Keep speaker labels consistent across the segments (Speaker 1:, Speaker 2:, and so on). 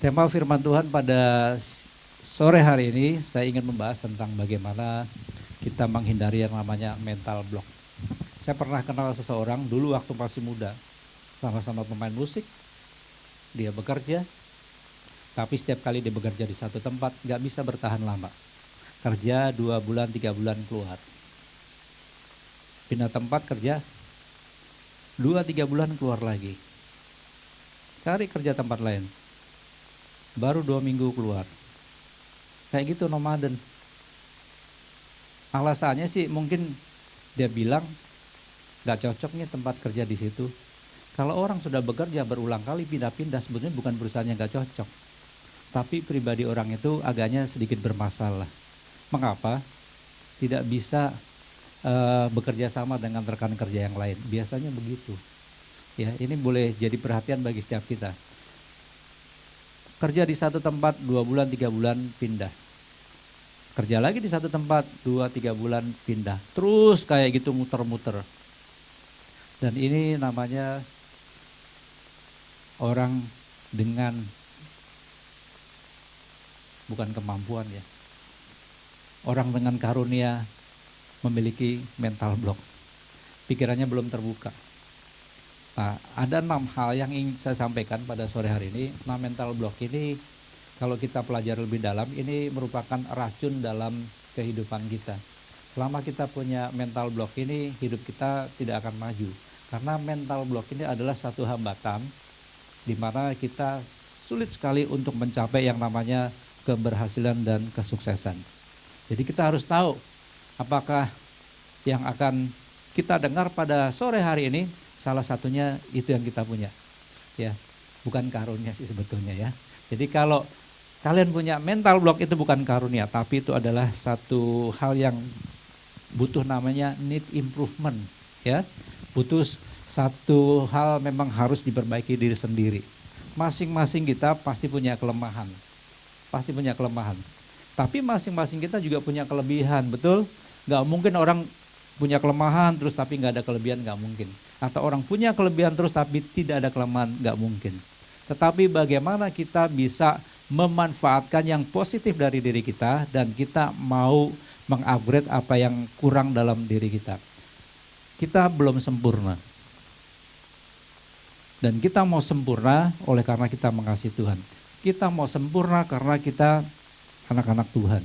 Speaker 1: Tema firman Tuhan pada sore hari ini saya ingin membahas tentang bagaimana kita menghindari yang namanya mental block. Saya pernah kenal seseorang dulu waktu masih muda, sama-sama pemain musik, dia bekerja, tapi setiap kali dia bekerja di satu tempat nggak bisa bertahan lama. Kerja 2 bulan, 3 bulan keluar. Pindah tempat kerja, 2-3 bulan keluar lagi. Cari kerja tempat lain. Baru 2 minggu keluar. Kayak gitu nomaden. Alasannya sih mungkin dia bilang gak cocok nih tempat kerja di situ. Kalau orang sudah bekerja berulang kali pindah-pindah, sebetulnya bukan perusahaan yang gak cocok. Tapi pribadi orang itu agaknya sedikit bermasalah. Mengapa? Tidak bisa bekerja sama dengan rekan kerja yang lain. Biasanya begitu. Ya, ini boleh jadi perhatian bagi setiap kita. Kerja di satu tempat 2 bulan, 3 bulan pindah. Kerja lagi di satu tempat 2-3 bulan pindah. Terus kayak gitu muter-muter. Dan ini namanya orang dengan bukan kemampuan ya. Orang dengan karunia memiliki mental block. Pikirannya belum terbuka. Nah, ada 6 hal yang ingin saya sampaikan pada sore hari ini. Nah, mental block ini kalau kita pelajari lebih dalam, ini merupakan racun dalam kehidupan kita. Selama kita punya mental block ini, hidup kita tidak akan maju. Karena mental block ini adalah satu hambatan di mana kita sulit sekali untuk mencapai yang namanya keberhasilan dan kesuksesan. Jadi kita harus tahu apakah yang akan kita dengar pada sore hari ini salah satunya itu yang kita punya. Ya, bukan karunia sih sebetulnya ya. Jadi kalau kalian punya mental block itu bukan karunia, tapi itu adalah satu hal yang butuh namanya need improvement, ya. Butuh satu hal memang harus diperbaiki diri sendiri. Masing-masing kita pasti punya kelemahan. Pasti punya kelemahan. Tapi masing-masing kita juga punya kelebihan, betul? Gak mungkin orang punya kelemahan terus tapi gak ada kelebihan, gak mungkin. Atau orang punya kelebihan terus tapi tidak ada kelemahan, gak mungkin. Tetapi bagaimana kita bisa memanfaatkan yang positif dari diri kita dan kita mau mengupgrade apa yang kurang dalam diri kita. Kita belum sempurna. Dan kita mau sempurna oleh karena kita mengasihi Tuhan. Kita mau sempurna karena kita anak-anak Tuhan.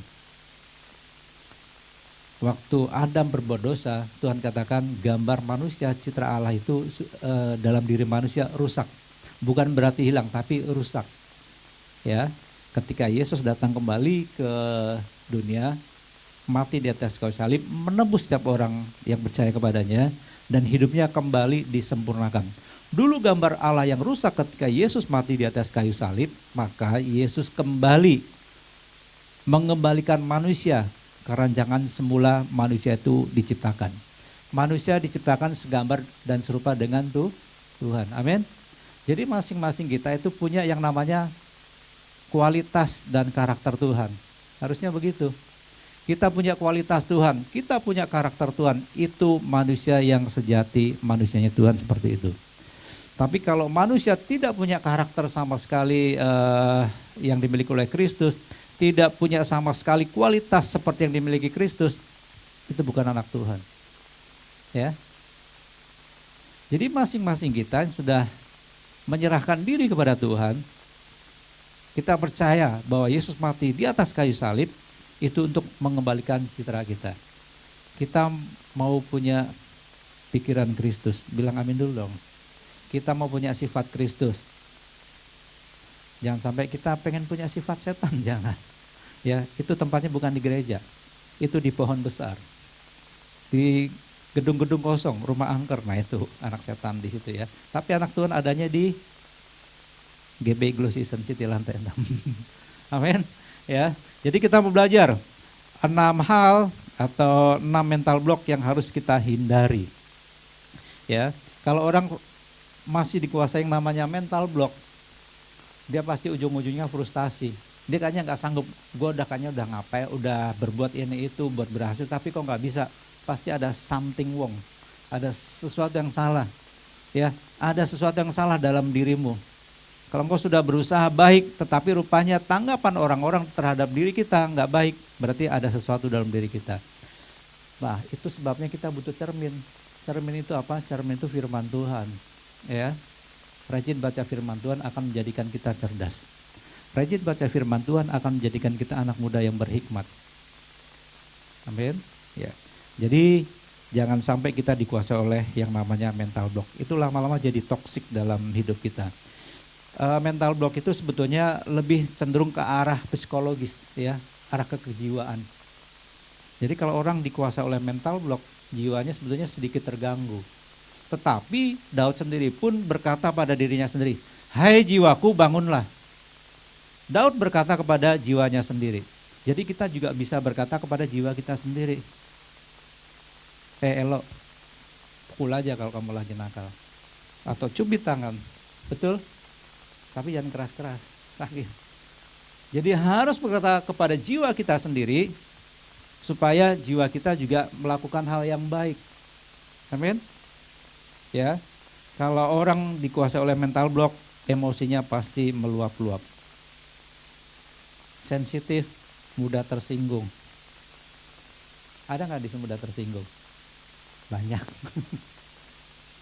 Speaker 1: Waktu Adam berbuat dosa, Tuhan katakan gambar manusia, citra Allah itu dalam diri manusia rusak. Bukan berarti hilang, tapi rusak. Ya, ketika Yesus datang kembali ke dunia, mati di atas kayu salib, menebus setiap orang yang percaya kepadanya, dan hidupnya kembali disempurnakan. Dulu gambar Allah yang rusak ketika Yesus mati di atas kayu salib, maka Yesus kembali mengembalikan manusia ke rancangan semula manusia itu diciptakan. Manusia diciptakan segambar dan serupa dengan Tuhan. Amin. Jadi masing-masing kita itu punya yang namanya kualitas dan karakter Tuhan. Harusnya begitu. Kita punya kualitas Tuhan, kita punya karakter Tuhan. Itu manusia yang sejati, manusianya Tuhan seperti itu. Tapi kalau manusia tidak punya karakter sama sekali yang dimiliki oleh Kristus, tidak punya sama sekali kualitas seperti yang dimiliki Kristus, itu bukan anak Tuhan. Ya. Jadi masing-masing kita yang sudah menyerahkan diri kepada Tuhan, kita percaya bahwa Yesus mati di atas kayu salib itu untuk mengembalikan citra kita. Kita mau punya pikiran Kristus, bilang amin dulu dong. Kita mau punya sifat Kristus. Jangan sampai kita pengen punya sifat setan, jangan. Ya, itu tempatnya bukan di gereja. Itu di pohon besar. Di gedung-gedung kosong, rumah angker. Nah, itu anak setan di situ ya. Tapi anak Tuhan adanya di GB Glow Season City lantai 6. Amin. Ya. Jadi kita mau belajar 6 hal atau 6 mental block yang harus kita hindari. Ya. Kalau orang masih dikuasai yang namanya mental block, dia pasti ujung-ujungnya frustasi. Dia kayaknya nggak sanggup, gue kayaknya udah ngapain, udah berbuat ini itu buat berhasil, tapi kok nggak bisa. Pasti ada something wrong, ada sesuatu yang salah. Ya, ada sesuatu yang salah dalam dirimu. Kalau engkau sudah berusaha baik, tetapi rupanya tanggapan orang-orang terhadap diri kita nggak baik, berarti ada sesuatu dalam diri kita. Nah, itu sebabnya kita butuh cermin. Cermin itu apa? Cermin itu firman Tuhan. Ya, rajin baca firman Tuhan akan menjadikan kita cerdas. Rajin baca firman Tuhan akan menjadikan kita anak muda yang berhikmat. Amin. Ya. Jadi jangan sampai kita dikuasai oleh yang namanya mental block. Itu lama-lama jadi toksik dalam hidup kita. Mental block itu sebetulnya lebih cenderung ke arah psikologis, ya, arah kejiwaan. Jadi kalau orang dikuasai oleh mental block, jiwanya sebetulnya sedikit terganggu. Tetapi Daud sendiri pun berkata pada dirinya sendiri, "Hai jiwaku, bangunlah." Daud berkata kepada jiwanya sendiri. Jadi kita juga bisa berkata kepada jiwa kita sendiri, Elo, pukul aja kalau kamu lagi nakal. Atau cubit tangan, betul? Tapi jangan keras-keras, sakit. Jadi harus berkata kepada jiwa kita sendiri, supaya jiwa kita juga melakukan hal yang baik. Amin. Ya, kalau orang dikuasai oleh mental block, emosinya pasti meluap-luap. Sensitif, mudah tersinggung. Ada nggak di sini mudah tersinggung? Banyak.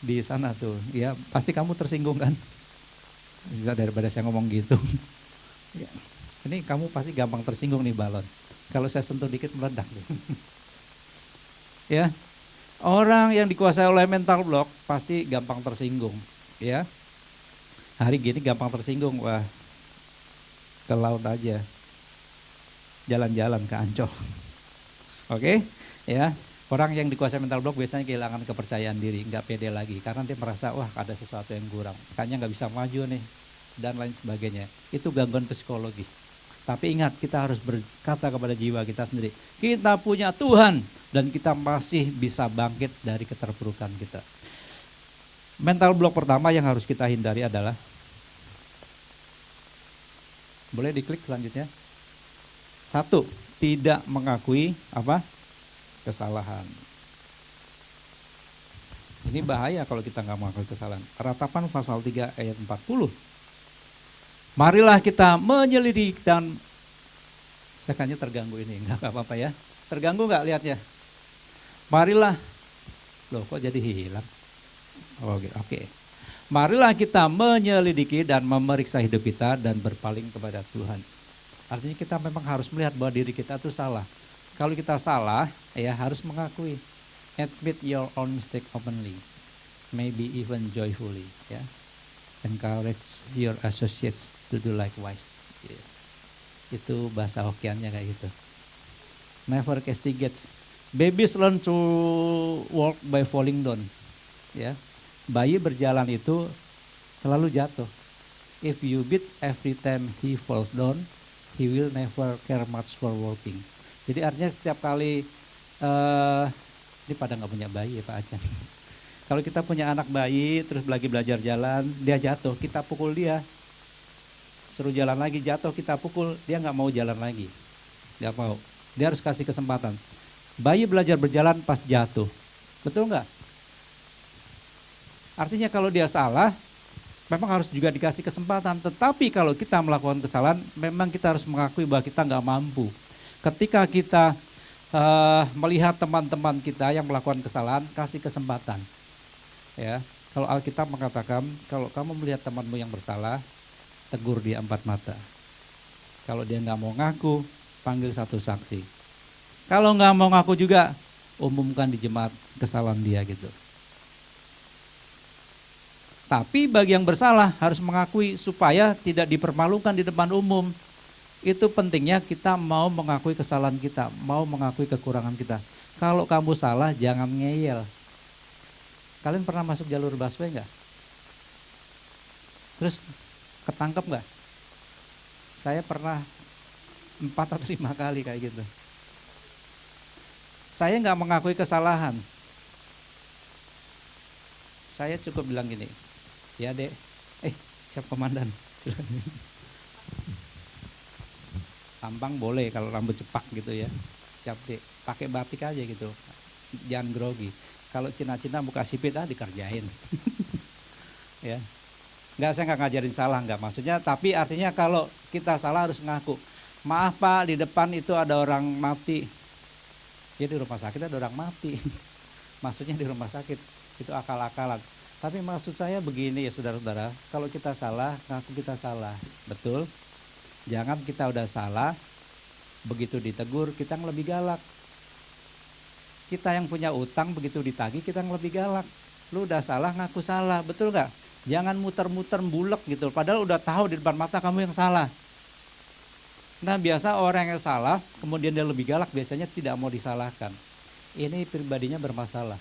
Speaker 1: Di sana tuh, ya pasti kamu tersinggung kan? Bisa daripada saya ngomong gitu. Ya. Ini kamu pasti gampang tersinggung nih balon. Kalau saya sentuh dikit meledak. Ya, orang yang dikuasai oleh mental block pasti gampang tersinggung. Ya, hari gini gampang tersinggung, wah ke laut aja, jalan-jalan ke Ancol. Oke, ya. Orang yang dikuasai mental block biasanya kehilangan kepercayaan diri, nggak pede lagi, karena dia merasa wah ada sesuatu yang kurang, kayaknya nggak bisa maju nih, dan lain sebagainya. Itu gangguan psikologis. Tapi ingat, kita harus berkata kepada jiwa kita sendiri, kita punya Tuhan dan kita masih bisa bangkit dari keterpurukan kita. Mental block pertama yang harus kita hindari adalah, boleh diklik selanjutnya. 1, tidak mengakui apa? Kesalahan. Ini bahaya kalau kita nggak mengakui kesalahan. Ratapan pasal 3 ayat 40. Marilah kita menyelidiki dan, saya kayaknya terganggu ini, nggak apa-apa ya. Terganggu nggak lihatnya? Marilah, loh kok jadi hilang? Oke. Marilah kita menyelidiki dan memeriksa hidup kita dan berpaling kepada Tuhan. Artinya kita memang harus melihat bahwa diri kita itu salah. Kalau kita salah, ya harus mengakui. Admit your own mistake openly, maybe even joyfully. Ya, encourage your associates to do likewise. Ya. Itu bahasa Hokkien-nya kayak gitu. Never castigate. Babies learn to walk by falling down. Ya, bayi berjalan itu selalu jatuh. If you beat every time he falls down, he will never care much for walking. Jadi artinya setiap kali, ini pada nggak punya bayi ya Pak Acan. Kalau kita punya anak bayi terus lagi belajar jalan, dia jatuh, kita pukul dia. Suruh jalan lagi, jatuh, kita pukul, dia nggak mau jalan lagi. Nggak mau, dia harus kasih kesempatan. Bayi belajar berjalan pas jatuh, betul nggak? Artinya kalau dia salah, memang harus juga dikasih kesempatan. Tetapi kalau kita melakukan kesalahan, memang kita harus mengakui bahwa kita nggak mampu. Ketika kita melihat teman-teman kita yang melakukan kesalahan, kasih kesempatan. Ya, kalau Alkitab mengatakan, kalau kamu melihat temanmu yang bersalah, tegur dia 4 mata. Kalau dia nggak mau ngaku, panggil 1 saksi. Kalau nggak mau ngaku juga, umumkan di jemaat kesalahan dia gitu. Tapi bagi yang bersalah harus mengakui supaya tidak dipermalukan di depan umum. Itu pentingnya kita mau mengakui kesalahan kita, mau mengakui kekurangan kita. Kalau kamu salah jangan ngeyel. Kalian pernah masuk jalur busway nggak? Terus ketangkep nggak? Saya pernah 4 atau 5 kali kayak gitu. Saya nggak mengakui kesalahan. Saya cukup bilang gini, ya dek, siap komandan. Tampang boleh kalau rambut cepak gitu ya. Siap dek, pakai batik aja gitu. Jangan grogi. Kalau Cina-Cina buka sipit dikerjain. Ya. Saya nggak ngajarin salah, nggak maksudnya. Tapi artinya kalau kita salah harus ngaku. Maaf Pak, di depan itu ada orang mati. Ya di rumah sakit ada orang mati. Maksudnya di rumah sakit, itu akal-akalan. Tapi maksud saya begini ya saudara-saudara, kalau kita salah, ngaku kita salah. Betul? Jangan kita udah salah, begitu ditegur, kita yang lebih galak. Kita yang punya utang, begitu ditagih, kita yang lebih galak. Lu udah salah, ngaku salah, betul gak? Jangan muter-muter bulek gitu, padahal udah tahu di depan mata kamu yang salah. Nah biasa orang yang salah, kemudian dia lebih galak, biasanya tidak mau disalahkan. Ini pribadinya bermasalah.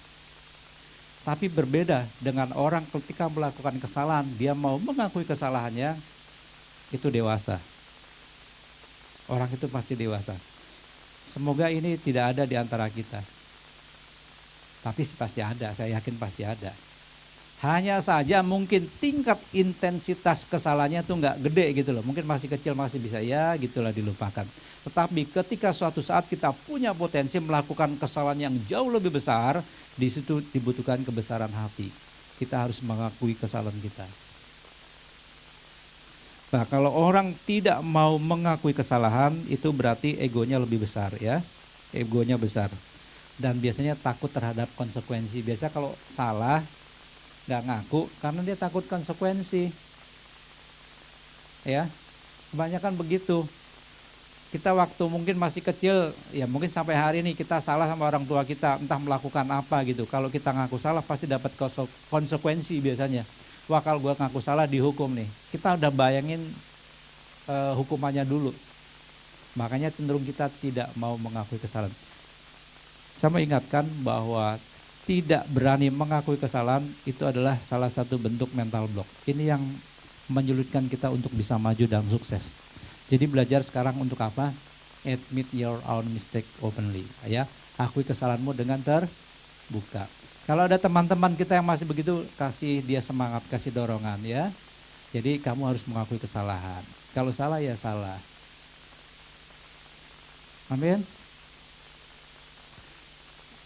Speaker 1: Tapi berbeda dengan orang ketika melakukan kesalahan, dia mau mengakui kesalahannya, itu dewasa. Orang itu pasti dewasa. Semoga ini tidak ada di antara kita. Tapi pasti ada, saya yakin pasti ada. Hanya saja mungkin tingkat intensitas kesalahannya tuh nggak gede gitu loh. Mungkin masih kecil, masih bisa ya gitulah dilupakan. Tetapi ketika suatu saat kita punya potensi melakukan kesalahan yang jauh lebih besar, di situ dibutuhkan kebesaran hati. Kita harus mengakui kesalahan kita. Nah, kalau orang tidak mau mengakui kesalahan, itu berarti egonya lebih besar ya. Egonya besar. Dan biasanya takut terhadap konsekuensi. Biasa kalau salah, nggak ngaku karena dia takut konsekuensi. Ya, kebanyakan begitu. Kita waktu mungkin masih kecil, ya mungkin sampai hari ini kita salah sama orang tua kita, entah melakukan apa gitu. Kalau kita ngaku salah pasti dapat konsekuensi biasanya. Wah kalau gue ngaku salah dihukum nih. Kita udah bayangin hukumannya dulu. Makanya cenderung kita tidak mau mengakui kesalahan. Saya mengingatkan bahwa tidak berani mengakui kesalahan itu adalah salah satu bentuk mental block. Ini yang menyulitkan kita untuk bisa maju dan sukses. Jadi belajar sekarang untuk apa? Admit your own mistake openly. Ya, akui kesalahanmu dengan terbuka. Kalau ada teman-teman kita yang masih begitu, kasih dia semangat, kasih dorongan ya. Jadi kamu harus mengakui kesalahan. Kalau salah ya salah. Amin.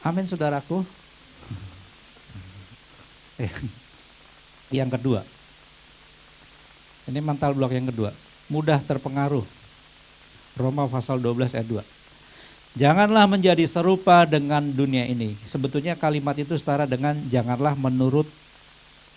Speaker 1: Amin saudaraku. Yang kedua. Ini mental block yang kedua. Mudah terpengaruh. Roma pasal 12 ayat 2. Janganlah menjadi serupa dengan dunia ini. Sebetulnya kalimat itu setara dengan janganlah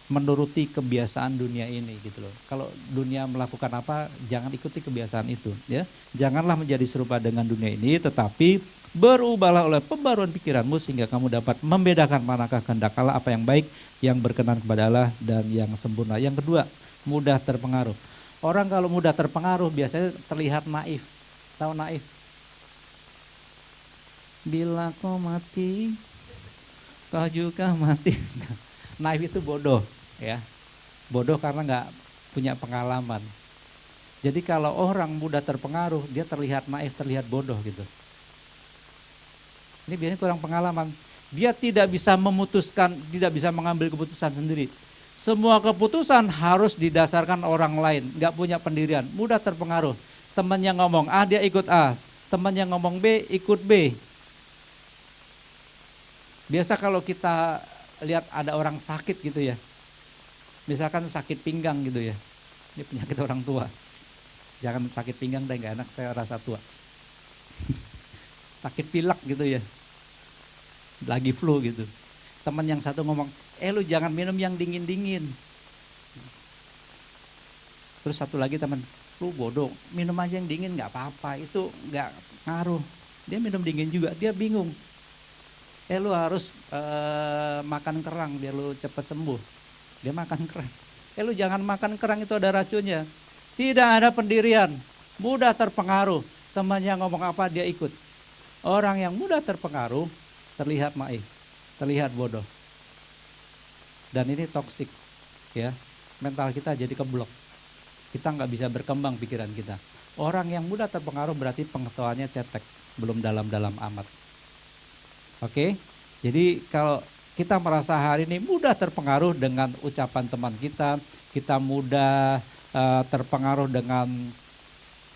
Speaker 1: menuruti kebiasaan dunia ini gitu loh. Kalau dunia melakukan apa, jangan ikuti kebiasaan itu ya. Janganlah menjadi serupa dengan dunia ini, tetapi berubahlah oleh pembaruan pikiranmu sehingga kamu dapat membedakan manakah kehendak Allah, apa yang baik, yang berkenan kepada Allah dan yang sempurna. Yang kedua, mudah terpengaruh. Orang kalau mudah terpengaruh biasanya terlihat naif. Tahu naif? Bila kau mati, kau juga mati. Naif itu bodoh, ya. Bodoh karena nggak punya pengalaman. Jadi kalau orang mudah terpengaruh, dia terlihat naif, terlihat bodoh gitu. Ini biasanya kurang pengalaman. Dia tidak bisa memutuskan, tidak bisa mengambil keputusan sendiri. Semua keputusan harus didasarkan orang lain, nggak punya pendirian, mudah terpengaruh. Teman yang ngomong A, dia ikut A. Teman yang ngomong B, ikut B. Biasa kalau kita lihat ada orang sakit gitu ya, misalkan sakit pinggang gitu ya, ini penyakit orang tua. Jangan sakit pinggang deh, nggak enak, saya rasa tua. Sakit pilek gitu ya, lagi flu gitu. Teman yang satu ngomong, lu jangan minum yang dingin-dingin. Terus satu lagi teman, lu bodoh, minum aja yang dingin nggak apa-apa, itu nggak ngaruh. Dia minum dingin juga, dia bingung. Lu harus makan kerang biar lu cepat sembuh. Dia makan kerang. Lu jangan makan kerang, itu ada racunnya. Tidak ada pendirian, mudah terpengaruh. Temannya ngomong apa dia ikut. Orang yang mudah terpengaruh terlihat naif, terlihat bodoh. Dan ini toksik ya. Mental kita jadi keblok. Kita nggak bisa berkembang pikiran kita. Orang yang mudah terpengaruh berarti pengetahuannya cetek, belum dalam-dalam amat. Oke, jadi kalau kita merasa hari ini mudah terpengaruh dengan ucapan teman kita mudah terpengaruh dengan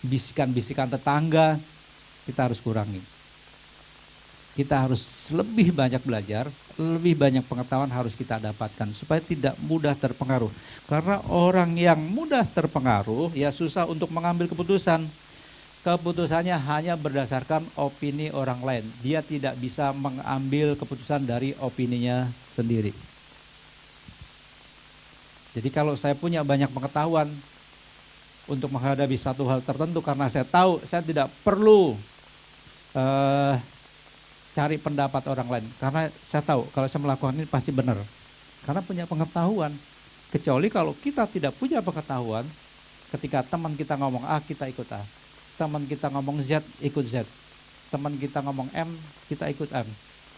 Speaker 1: bisikan-bisikan tetangga, kita harus kurangi. Kita harus lebih banyak belajar, lebih banyak pengetahuan harus kita dapatkan supaya tidak mudah terpengaruh. Karena orang yang mudah terpengaruh ya susah untuk mengambil keputusan. Keputusannya hanya berdasarkan opini orang lain. Dia tidak bisa mengambil keputusan dari opininya sendiri. Jadi kalau saya punya banyak pengetahuan untuk menghadapi satu hal tertentu karena saya tahu saya tidak perlu cari pendapat orang lain. Karena saya tahu kalau saya melakukan ini pasti benar. Karena punya pengetahuan. Kecuali kalau kita tidak punya pengetahuan, ketika teman kita ngomong A, kita ikut A. Teman kita ngomong Z, ikut Z. Teman kita ngomong M, kita ikut M.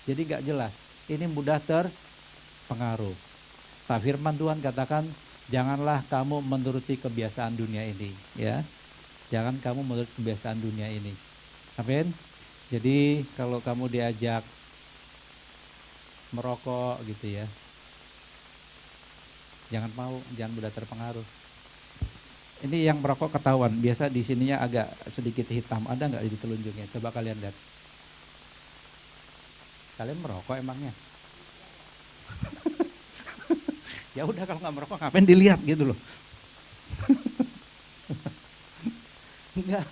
Speaker 1: Jadi gak jelas. Ini mudah terpengaruh. Pak firman Tuhan katakan, janganlah kamu menuruti kebiasaan dunia ini. Ya, jangan kamu menuruti kebiasaan dunia ini. Amin. Jadi kalau kamu diajak merokok gitu ya, jangan mau, jangan mudah terpengaruh. Ini yang merokok ketahuan, biasa di sininya agak sedikit hitam, ada nggak di telunjuknya? Coba kalian lihat. Kalian merokok emangnya? Ya udah kalau nggak merokok ngapain dilihat gitu loh? Enggak.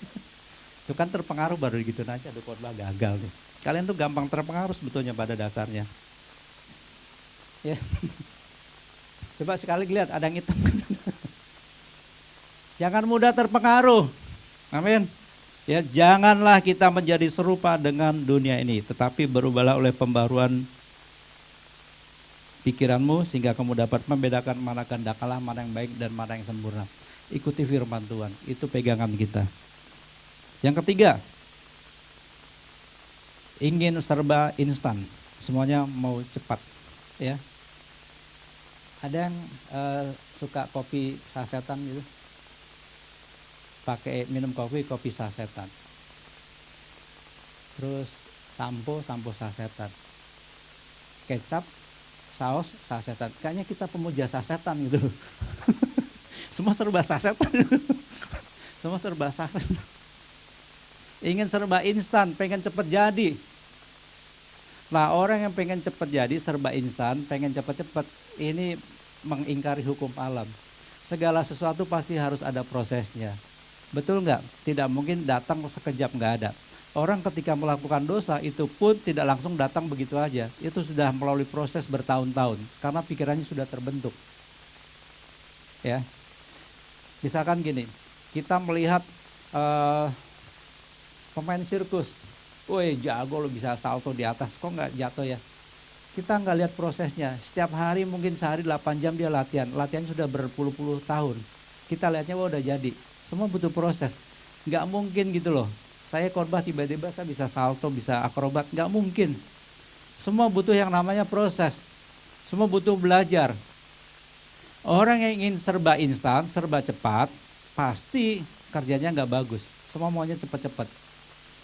Speaker 1: Itu kan terpengaruh baru gitu aja, aduh khotbah gagal nih. Kalian tuh gampang terpengaruh sebetulnya pada dasarnya. Ya. Coba sekali lihat ada yang hitam. Jangan mudah terpengaruh. Amin. Ya, janganlah kita menjadi serupa dengan dunia ini, tetapi berubahlah oleh pembaruan pikiranmu sehingga kamu dapat membedakan mana kehendak Allah, mana yang baik dan mana yang sempurna. Ikuti firman Tuhan, itu pegangan kita. Yang ketiga, ingin serba instan, semuanya mau cepat, ya. Ada yang suka kopi sasetan gitu, pakai minum kopi sasetan, terus sampo sasetan, kecap, saus sasetan. Kayaknya kita pemuja sasetan gitu. Semua serba sasetan. Semua serba sasetan. Ingin serba instan, pengen cepat jadi. Nah, orang yang pengen cepat jadi, serba instan, pengen cepat-cepat, ini mengingkari hukum alam. Segala sesuatu pasti harus ada prosesnya. Betul nggak? Tidak mungkin datang sekejap, nggak ada. Orang ketika melakukan dosa itu pun tidak langsung datang begitu aja. Itu sudah melalui proses bertahun-tahun karena pikirannya sudah terbentuk. Ya, misalkan gini, kita melihat pemain sirkus, woi jago lo bisa salto di atas, kok nggak jatuh ya? Kita nggak lihat prosesnya. Setiap hari mungkin sehari 8 jam dia latihan. Latihannya sudah berpuluh-puluh tahun. Kita lihatnya wah udah jadi. Semua butuh proses. Nggak mungkin gitu loh. Saya khotbah tiba-tiba saya bisa salto, bisa akrobat. Nggak mungkin. Semua butuh yang namanya proses. Semua butuh belajar. Orang yang ingin serba instan, serba cepat, pasti kerjanya nggak bagus. Semua maunya cepat-cepat.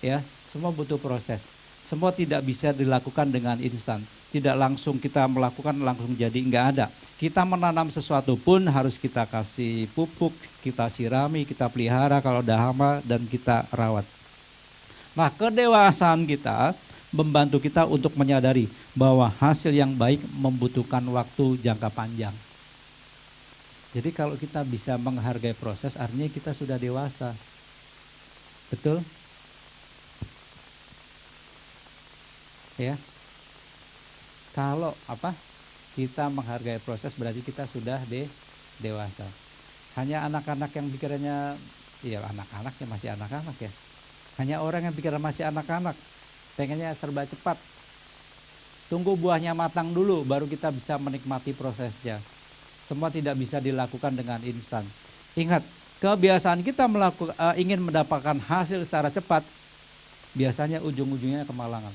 Speaker 1: Ya, semua butuh proses. Semua tidak bisa dilakukan dengan instan. Tidak langsung kita melakukan langsung jadi, nggak ada. Kita menanam sesuatu pun harus kita kasih pupuk, kita sirami, kita pelihara kalau udah hama dan kita rawat. Nah, kedewasaan kita membantu kita untuk menyadari bahwa hasil yang baik membutuhkan waktu jangka panjang. Jadi kalau kita bisa menghargai proses, artinya kita sudah dewasa. Betul? Ya. Kalau kita menghargai proses berarti kita sudah dewasa. Hanya anak-anak yang pikirannya, ya anak-anak ya masih anak-anak ya. Hanya orang yang pikiran masih anak-anak, pengennya serba cepat. Tunggu buahnya matang dulu, baru kita bisa menikmati prosesnya. Semua tidak bisa dilakukan dengan instan. Ingat, kebiasaan kita ingin mendapatkan hasil secara cepat, biasanya ujung-ujungnya kemalangan.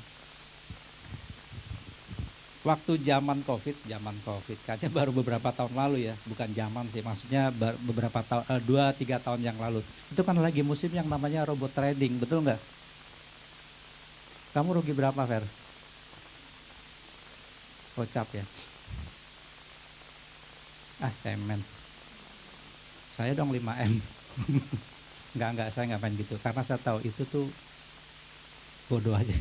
Speaker 1: Waktu zaman COVID, kayaknya baru beberapa tahun lalu ya, bukan zaman sih, maksudnya beberapa tahun, 2-3 tahun yang lalu. Itu kan lagi musim yang namanya robot trading, betul nggak? Kamu rugi berapa, Fer? Gocap ya? Cemen. Saya dong 5M. Enggak, saya nggak main gitu, karena saya tahu itu tuh bodoh aja.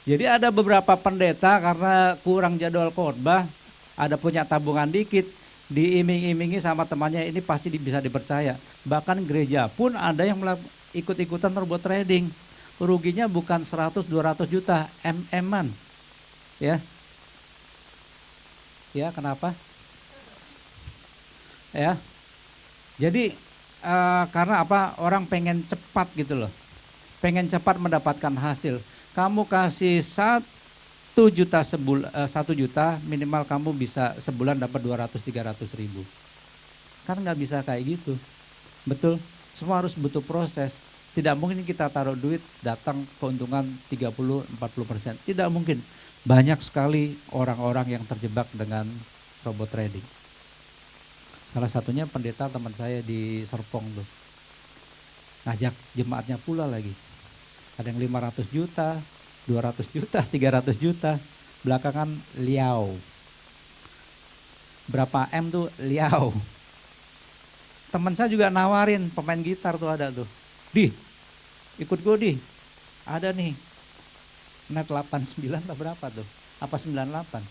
Speaker 1: Jadi ada beberapa pendeta karena kurang jadwal khotbah, ada punya tabungan dikit, diiming-imingi sama temannya ini pasti bisa dipercaya. Bahkan gereja pun ada yang ikut-ikutan robot trading. Ruginya bukan 100-200 juta, MM-an. Ya. Ya, kenapa? Ya. Jadi karena apa? Orang pengen cepat gitu loh. Pengen cepat mendapatkan hasil. Kamu kasih 1 juta 1 juta, minimal kamu bisa sebulan dapat 200-300 ribu. Kan nggak bisa kayak gitu. Betul? Semua harus butuh proses. Tidak mungkin kita taruh duit datang keuntungan 30-40%. Tidak mungkin. Banyak sekali orang-orang yang terjebak dengan robot trading. Salah satunya pendeta teman saya di Serpong tuh. Ngajak jemaatnya pula lagi. Ada yang 500 juta, 200 juta, 300 juta. Belakangan liau. Berapa M tuh liau. Teman saya juga nawarin, pemain gitar tuh ada tuh. Di, ikut gue di. Ada nih. Net 89 atau berapa tuh? Apa 98?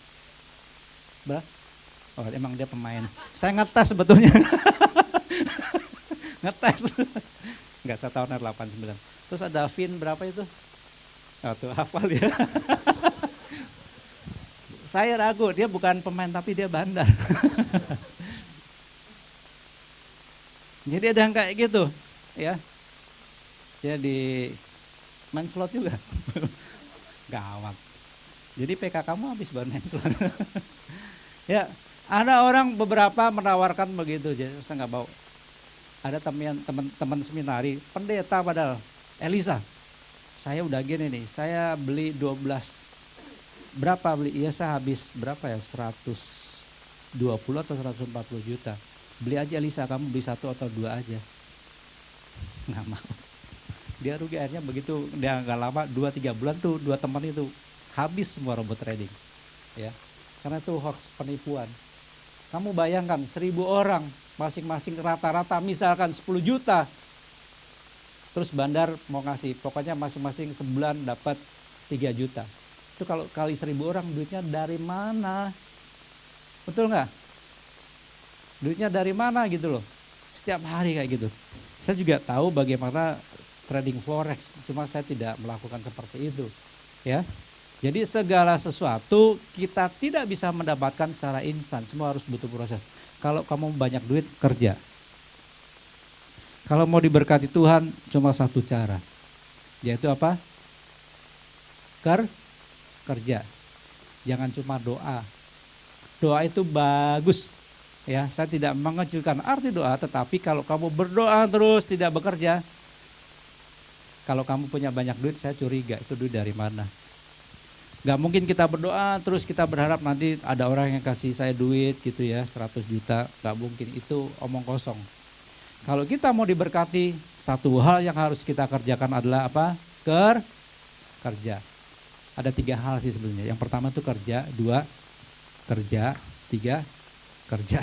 Speaker 1: Berapa? Oh emang dia pemain. Saya ngetes sebetulnya. Ngetes. Enggak, saya tahu net 89. Terus ada Vin berapa itu? Oh, tuh hafal ya. Saya ragu, dia bukan pemain tapi dia bandar. Jadi ada yang kayak gitu, ya. Dia di main slot juga. Gawat. Jadi PK kamu habis buat main slot. Ya, ada orang beberapa menawarkan begitu, jadi saya nggak mau. Ada teman seminari, pendeta padahal, Elisa, saya udah gini nih, saya beli 12, berapa beli? Iya saya habis berapa ya, 120 atau 140 juta. Beli aja Elisa, kamu beli 1 atau 2 aja. Nggak mau. Dia rugi akhirnya begitu, dia nggak lama, 2-3 bulan tuh 2 teman itu habis semua robot trading. Ya, karena itu hoax penipuan. Kamu bayangkan 1.000 orang, masing-masing rata-rata misalkan 10 juta. Terus bandar mau ngasih, pokoknya masing-masing sebulan dapat 3 juta. Itu kalau kali 1.000 orang duitnya dari mana? Betul nggak? Duitnya dari mana gitu loh. Setiap hari kayak gitu. Saya juga tahu bagaimana trading forex, cuma saya tidak melakukan seperti itu. Ya. Jadi segala sesuatu kita tidak bisa mendapatkan secara instan, semua harus butuh proses. Kalau kamu banyak duit, kerja. Kalau mau diberkati Tuhan, cuma satu cara, yaitu apa? Kerja. Jangan cuma doa. Doa itu bagus, ya. Saya tidak mengecilkan arti doa, tetapi kalau kamu berdoa terus tidak bekerja, kalau kamu punya banyak duit, saya curiga itu duit dari mana? Gak mungkin kita berdoa terus kita berharap nanti ada orang yang kasih saya duit gitu ya, 100 juta. Gak mungkin, itu omong kosong. Kalau kita mau diberkati, satu hal yang harus kita kerjakan adalah apa? Kerja. Ada 3 hal sih sebenarnya. Yang pertama itu kerja, 2 kerja, 3 kerja.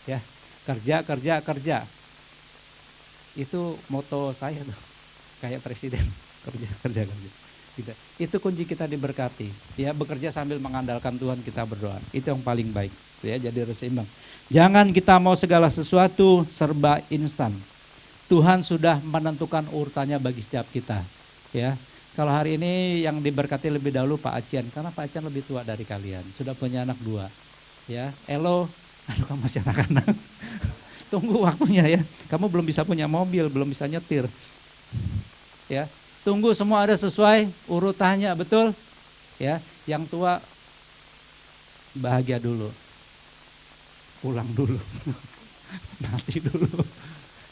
Speaker 1: Ya, kerja. Itu moto saya tuh. Kayak presiden, kerja. Gitu. Itu kunci kita diberkati. Ya, bekerja sambil mengandalkan Tuhan, kita berdoa. Itu yang paling baik. Ya, jadi harus seimbang. Jangan kita mau segala sesuatu serba instan. Tuhan sudah menentukan urutannya bagi setiap kita. Ya. Kalau hari ini yang diberkati lebih dahulu Pak Acian, karena Pak Acian lebih tua dari kalian, sudah punya anak 2. Ya, Elo, aduh kamu masih anak-anak. Tunggu waktunya ya. Kamu belum bisa punya mobil, belum bisa nyetir. Ya. Tunggu semua ada sesuai urutannya, betul? Ya, yang tua bahagia dulu. Pulang dulu. Mati dulu.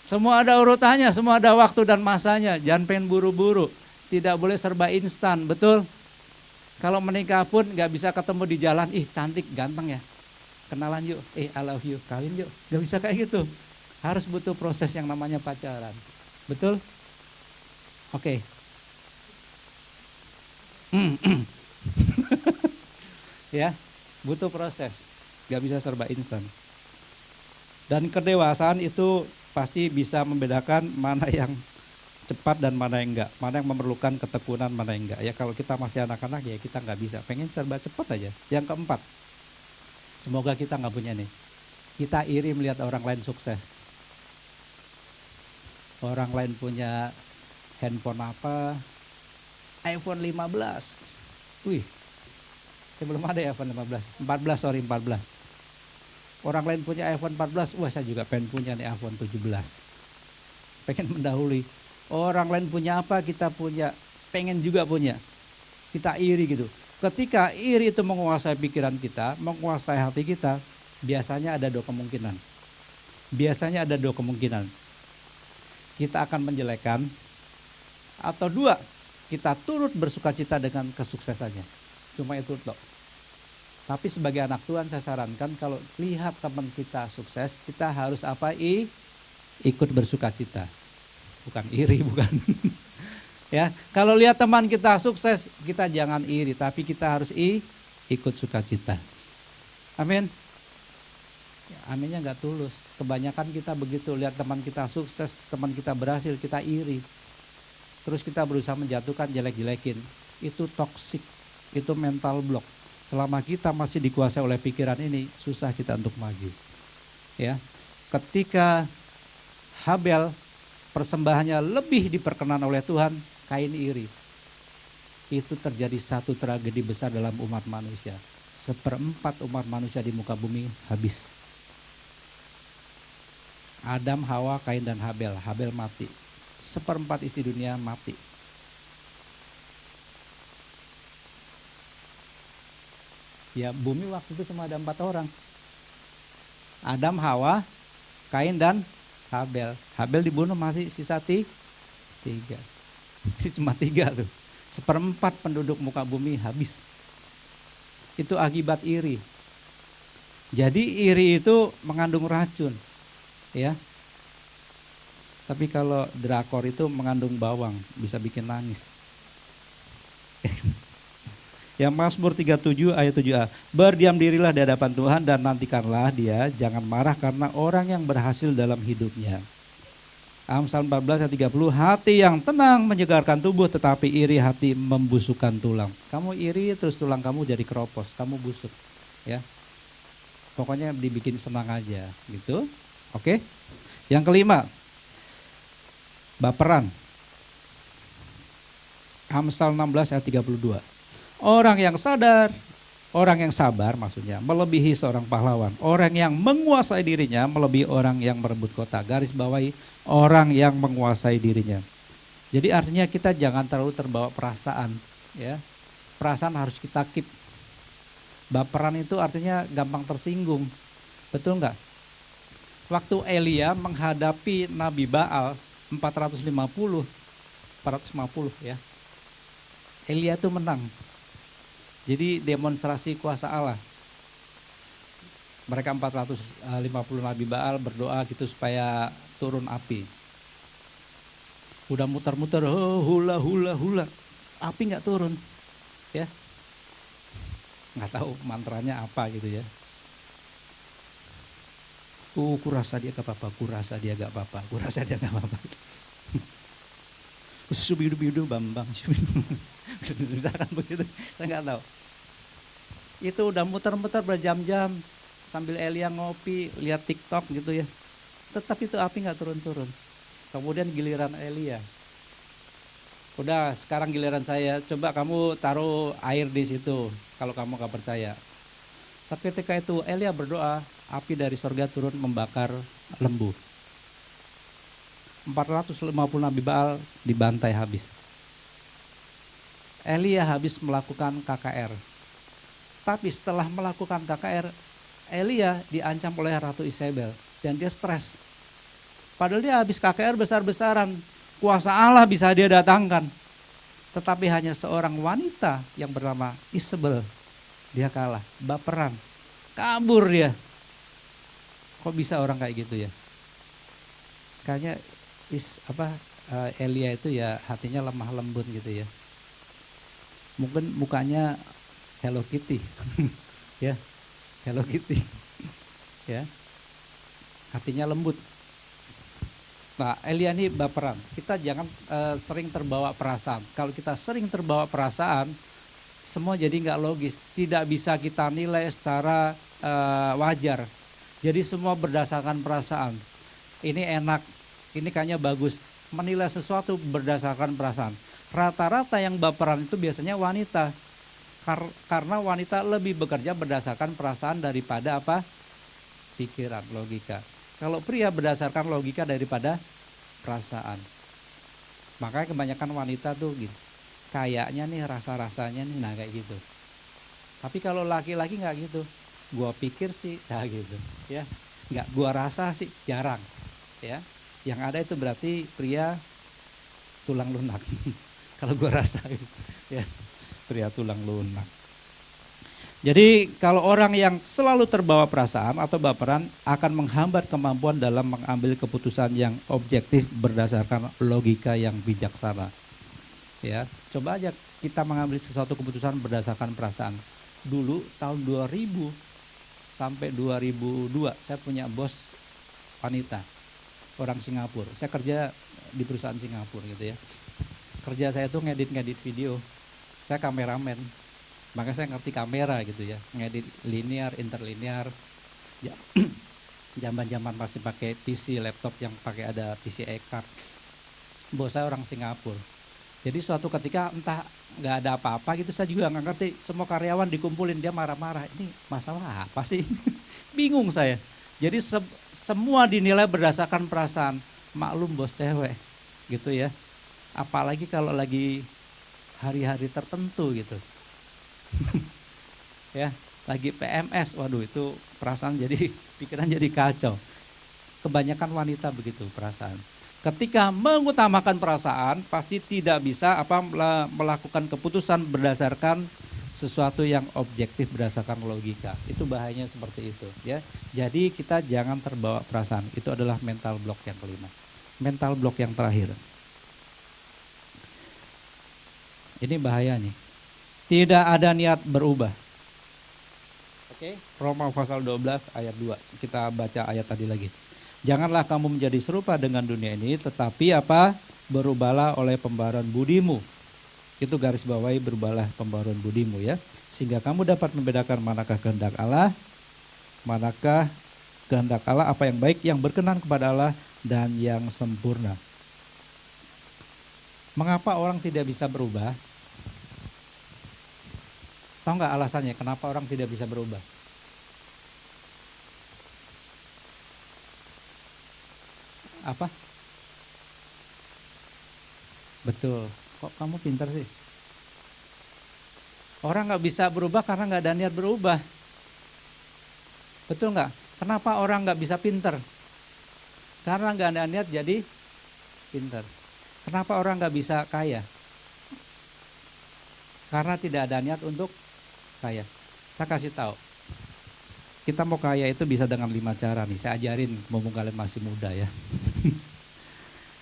Speaker 1: Semua ada urutannya, semua ada waktu dan masanya. Jangan pengen buru-buru. Tidak boleh serba instan, betul? Kalau menikah pun gak bisa ketemu di jalan, ih cantik, ganteng ya. Kenalan yuk, I love you, kawin yuk. Gak bisa kayak gitu. Harus butuh proses yang namanya pacaran. Betul? Oke. Ya, butuh proses, gak bisa serba instan. Dan kedewasaan itu pasti bisa membedakan mana yang cepat dan mana yang enggak, mana yang memerlukan ketekunan, mana yang enggak. Ya kalau kita masih anak-anak ya kita nggak bisa, pengen serba cepat aja. Yang keempat, semoga kita nggak punya nih. Kita iri melihat orang lain sukses. Orang lain punya handphone apa, iPhone 15. Wih, belum ada ya iPhone 15. 14. Orang lain punya iPhone 14, wah saya juga pengen punya nih iPhone 17. Pengen mendahului. Orang lain punya apa, kita punya, pengen juga punya. Kita iri gitu. Ketika iri itu menguasai pikiran kita, menguasai hati kita, biasanya ada dua kemungkinan. Kita akan menjelekkan, atau dua, kita turut bersukacita dengan kesuksesannya. Cuma itu toh. Tapi sebagai anak Tuhan saya sarankan kalau lihat teman kita sukses, kita harus apa? Ikut bersukacita. Bukan iri, bukan. Ya, kalau lihat teman kita sukses, kita jangan iri, tapi kita harus ikut sukacita. Amin. Ya, aminnya nggak tulus. Kebanyakan kita begitu, lihat teman kita sukses, teman kita berhasil, kita iri. Terus kita berusaha menjatuhkan, jelek-jelekin. Itu toksik, itu mental block. Selama kita masih dikuasai oleh pikiran ini, susah kita untuk maju. Ya, ketika Habel persembahannya lebih diperkenan oleh Tuhan, Kain iri. Itu terjadi satu tragedi besar dalam umat manusia. 1/4 umat manusia di muka bumi habis. Adam, Hawa, Kain dan Habel. Habel mati. 1/4 isi dunia mati. Ya bumi waktu itu cuma ada 4 orang. Adam, Hawa, Kain dan Habel. Habel dibunuh masih sisa 3. Cuma 3 tuh. 1/4 penduduk muka bumi habis. Itu akibat iri. Jadi iri itu mengandung racun. Ya. Tapi kalau drakor itu mengandung bawang, bisa bikin nangis. Yang Mazmur 37 ayat 7a. Berdiam dirilah di hadapan Tuhan dan nantikanlah Dia, jangan marah karena orang yang berhasil dalam hidupnya. Amsal 14 ayat 30, hati yang tenang menyegarkan tubuh, tetapi iri hati membusukkan tulang. Kamu iri terus tulang kamu jadi keropos, kamu busuk. Ya, pokoknya dibikin senang aja, gitu. Oke. Yang kelima, baperan. Amsal 16 ayat 32. Orang yang sadar, orang yang sabar maksudnya melebihi seorang pahlawan. Orang yang menguasai dirinya melebihi orang yang merebut kota. Garis bawahi orang yang menguasai dirinya. Jadi artinya kita jangan terlalu terbawa perasaan, ya. Perasaan harus kita keep. Baperan itu artinya gampang tersinggung. Betul enggak? Waktu Elia menghadapi Nabi Baal 450 ya. Elia itu menang. Jadi demonstrasi kuasa Allah. Mereka 450 Nabi Baal berdoa gitu supaya turun api. Udah muter-muter, hula. Api nggak turun. Ya. Nggak tahu mantranya apa gitu ya. Kurasa dia gak apa-apa, kurasa dia gak apa-apa. Subidu bambang. Misalkan begitu, saya nggak tahu. Itu udah muter-muter berjam-jam sambil Elia ngopi, lihat TikTok gitu ya. Tetap itu api nggak turun-turun. Kemudian giliran Elia. Udah sekarang giliran saya, coba kamu taruh air di situ kalau kamu nggak percaya. Seketika itu Elia berdoa, api dari surga turun membakar lembu. 450 Nabi Baal dibantai habis. Elia habis melakukan KKR. Tapi setelah melakukan KKR, Elia diancam oleh Ratu Isabel dan dia stres. Padahal dia habis KKR besar-besaran, kuasa Allah bisa dia datangkan. Tetapi hanya seorang wanita yang bernama Isabel, dia kalah, baperan, kabur dia. Kok bisa orang kayak gitu ya? Kayaknya Elia itu ya hatinya lemah lembut gitu ya. Mungkin mukanya Hello Kitty. Ya, Hello Kitty. Ya. Hatinya lembut. Nah, Elia ini baperan. Kita jangan sering terbawa perasaan. Kalau kita sering terbawa perasaan, semua jadi nggak logis. Tidak bisa kita nilai secara wajar. Jadi semua berdasarkan perasaan. Ini enak, ini kayaknya bagus. Menilai sesuatu berdasarkan perasaan. Rata-rata yang baperan itu biasanya wanita. Karena wanita lebih bekerja berdasarkan perasaan daripada apa? Pikiran, logika. Kalau pria berdasarkan logika daripada perasaan. Makanya kebanyakan wanita tuh gitu. Kayaknya nih rasa-rasanya nih, nah kayak gitu. Tapi kalau laki-laki nggak gitu. Gua pikir sih, nah gitu. Ya, nggak gua rasa sih, jarang. Ya, yang ada itu berarti pria tulang lunak. Kalau gua rasa, gitu. Ya, pria tulang lunak. Jadi kalau orang yang selalu terbawa perasaan atau baperan akan menghambat kemampuan dalam mengambil keputusan yang objektif berdasarkan logika yang bijaksana. Ya, coba aja kita mengambil sesuatu keputusan berdasarkan perasaan. Dulu tahun 2000 sampai 2002 saya punya bos wanita, orang Singapura. Saya kerja di perusahaan Singapura gitu ya. Kerja saya tuh ngedit video. Saya kameramen. Maka saya ngerti kamera gitu ya, ngedit linear, interlinear. Zaman-zaman masih pakai PC, laptop yang pakai ada PCI card. Bos saya orang Singapura. Jadi suatu ketika entah nggak ada apa-apa gitu, saya juga nggak ngerti. Semua karyawan dikumpulin, dia marah-marah. Ini masalah apa sih? Bingung saya. Jadi semua dinilai berdasarkan perasaan. Maklum bos cewek gitu ya. Apalagi kalau lagi hari-hari tertentu gitu. Ya, lagi PMS, waduh itu perasaan jadi pikiran jadi kacau. Kebanyakan wanita begitu perasaan. Ketika mengutamakan perasaan, pasti tidak bisa melakukan keputusan berdasarkan sesuatu yang objektif berdasarkan logika. Itu bahayanya seperti itu, ya. Jadi kita jangan terbawa perasaan. Itu adalah mental block yang kelima. Mental block yang terakhir. Ini bahaya nih. Tidak ada niat berubah. Oke, Roma pasal 12 ayat 2. Kita baca ayat tadi lagi. Janganlah kamu menjadi serupa dengan dunia ini, tetapi apa? Berubahlah oleh pembaharuan budimu. Itu garis bawahi, berubahlah pembaharuan budimu ya. Sehingga kamu dapat membedakan manakah kehendak Allah, apa yang baik, yang berkenan kepada Allah, dan yang sempurna. Mengapa orang tidak bisa berubah? Tahu nggak alasannya kenapa orang tidak bisa berubah? Apa? Betul. Kok kamu pintar sih? Orang nggak bisa berubah karena nggak ada niat berubah. Betul nggak? Kenapa orang nggak bisa pintar? Karena nggak ada niat jadi pintar. Kenapa orang nggak bisa kaya? Karena tidak ada niat untuk kaya. Saya kasih tahu. Kita mau kaya itu bisa dengan 5 cara nih. Saya ajarin, mumpung kalian masih muda ya.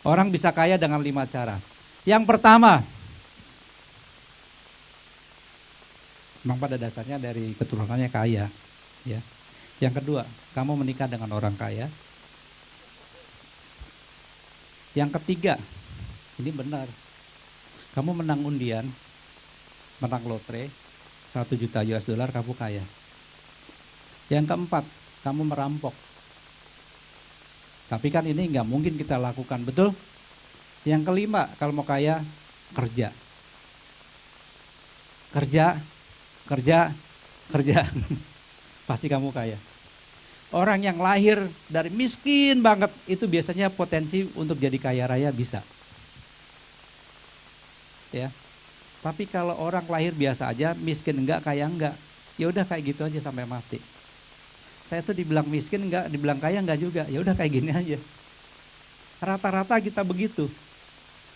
Speaker 1: Orang bisa kaya dengan 5 cara. Yang pertama, memang pada dasarnya dari keturunannya kaya, ya. Yang kedua, kamu menikah dengan orang kaya. Yang ketiga, ini benar. Kamu menang undian, menang lotre, 1 juta US dollar, kamu kaya. Yang keempat, kamu merampok. Tapi kan ini nggak mungkin kita lakukan, betul? Yang kelima, kalau mau kaya, kerja. Kerja. Pasti kamu kaya. Orang yang lahir dari miskin banget, itu biasanya potensi untuk jadi kaya raya bisa. Ya. Tapi kalau orang lahir biasa aja, miskin enggak, kaya enggak, ya udah kayak gitu aja sampai mati. Saya tuh dibilang miskin enggak, dibilang kaya enggak juga, ya udah kayak gini aja. Rata-rata kita begitu.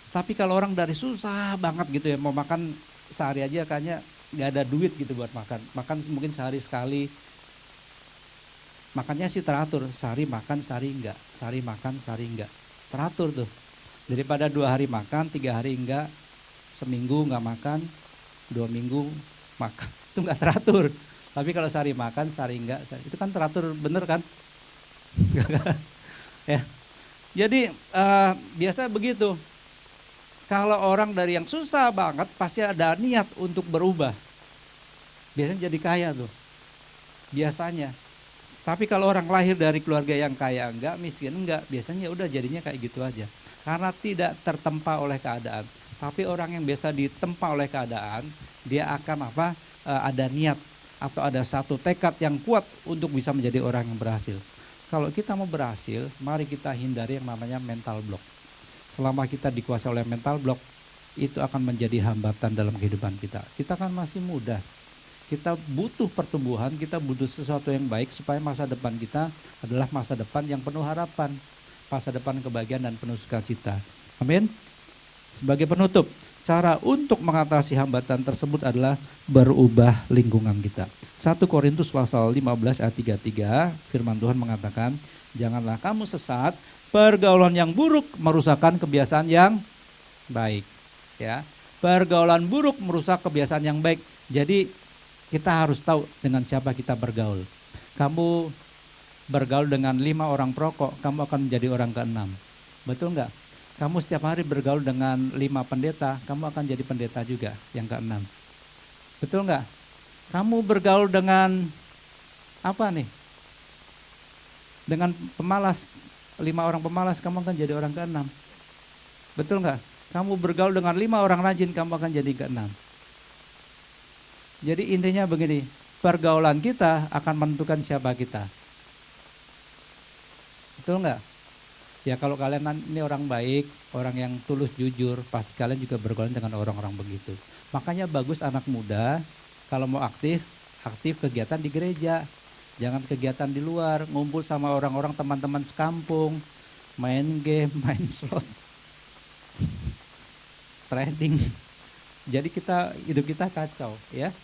Speaker 1: Tapi kalau orang dari susah banget gitu ya, mau makan sehari aja kayaknya nggak ada duit gitu buat makan. Makan mungkin sehari sekali. Makannya sih teratur, sehari makan, sehari enggak. Sehari makan, sehari enggak. Teratur tuh. Daripada 2 hari makan, 3 hari enggak, seminggu enggak makan, 2 minggu makan. Itu enggak teratur. Tapi kalau sehari makan, sehari enggak, itu kan teratur, bener kan? Ya. Jadi biasa begitu. Kalau orang dari yang susah banget pasti ada niat untuk berubah. Biasanya jadi kaya tuh. Biasanya. Tapi kalau orang lahir dari keluarga yang kaya enggak, miskin enggak, biasanya udah jadinya kayak gitu aja. Karena tidak tertempa oleh keadaan. Tapi orang yang biasa ditempa oleh keadaan, dia akan ada niat atau ada satu tekad yang kuat untuk bisa menjadi orang yang berhasil. Kalau kita mau berhasil, mari kita hindari yang namanya mental block. Selama kita dikuasai oleh mental block, itu akan menjadi hambatan dalam kehidupan kita. Kita kan masih muda. Kita butuh pertumbuhan, kita butuh sesuatu yang baik supaya masa depan kita adalah masa depan yang penuh harapan, masa depan kebahagiaan dan penuh sukacita. Amin. Sebagai penutup, cara untuk mengatasi hambatan tersebut adalah berubah lingkungan kita. 1 Korintus pasal 15 ayat 33, firman Tuhan mengatakan, janganlah kamu sesat, pergaulan yang buruk merusakkan kebiasaan yang baik. Ya, pergaulan buruk merusak kebiasaan yang baik. Jadi kita harus tahu dengan siapa kita bergaul. Kamu bergaul dengan 5 orang perokok, kamu akan menjadi orang ke-6. Betul enggak? Kamu setiap hari bergaul dengan 5 pendeta, kamu akan jadi pendeta juga yang ke-6. Betul enggak? Kamu bergaul dengan apa nih? Dengan pemalas, 5 orang pemalas, kamu akan jadi orang ke-6. Betul enggak? Kamu bergaul dengan 5 orang rajin, kamu akan jadi ke-6. Jadi intinya begini, pergaulan kita akan menentukan siapa kita. Betul enggak? Ya kalau kalian ini orang baik, orang yang tulus jujur, pasti kalian juga bergaul dengan orang-orang begitu. Makanya bagus anak muda kalau mau aktif kegiatan di gereja. Jangan kegiatan di luar, ngumpul sama orang-orang teman-teman sekampung, main game, main slot, trading. Jadi hidup kita kacau ya.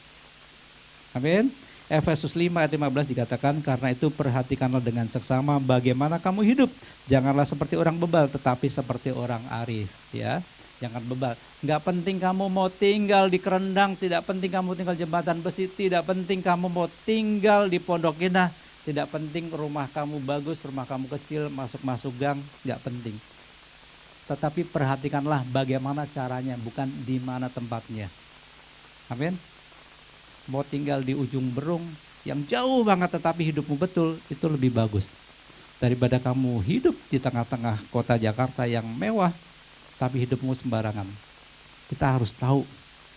Speaker 1: Amin. Efesus 5 ayat 15 dikatakan, karena itu perhatikanlah dengan seksama bagaimana kamu hidup. Janganlah seperti orang bebal, tetapi seperti orang arif. Ya, jangan bebal. Enggak penting kamu mau tinggal di kerendang, tidak penting kamu tinggal jembatan besi, tidak penting kamu mau tinggal di pondok indah, tidak penting rumah kamu bagus, rumah kamu kecil, masuk gang, enggak penting. Tetapi perhatikanlah bagaimana caranya, bukan di mana tempatnya. Amin. Mau tinggal di ujung berung yang jauh banget tetapi hidupmu betul, itu lebih bagus daripada kamu hidup di tengah-tengah kota Jakarta yang mewah tapi hidupmu sembarangan. Kita harus tahu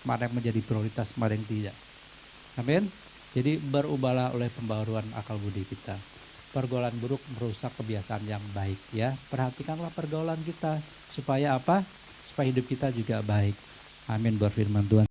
Speaker 1: mana yang menjadi prioritas, mana yang tidak. Amin. Jadi berubahlah oleh pembaruan akal budi kita. Pergaulan buruk merusak kebiasaan yang baik ya. Perhatikanlah pergaulan kita supaya apa? Supaya hidup kita juga baik. Amin, berfirman Tuhan.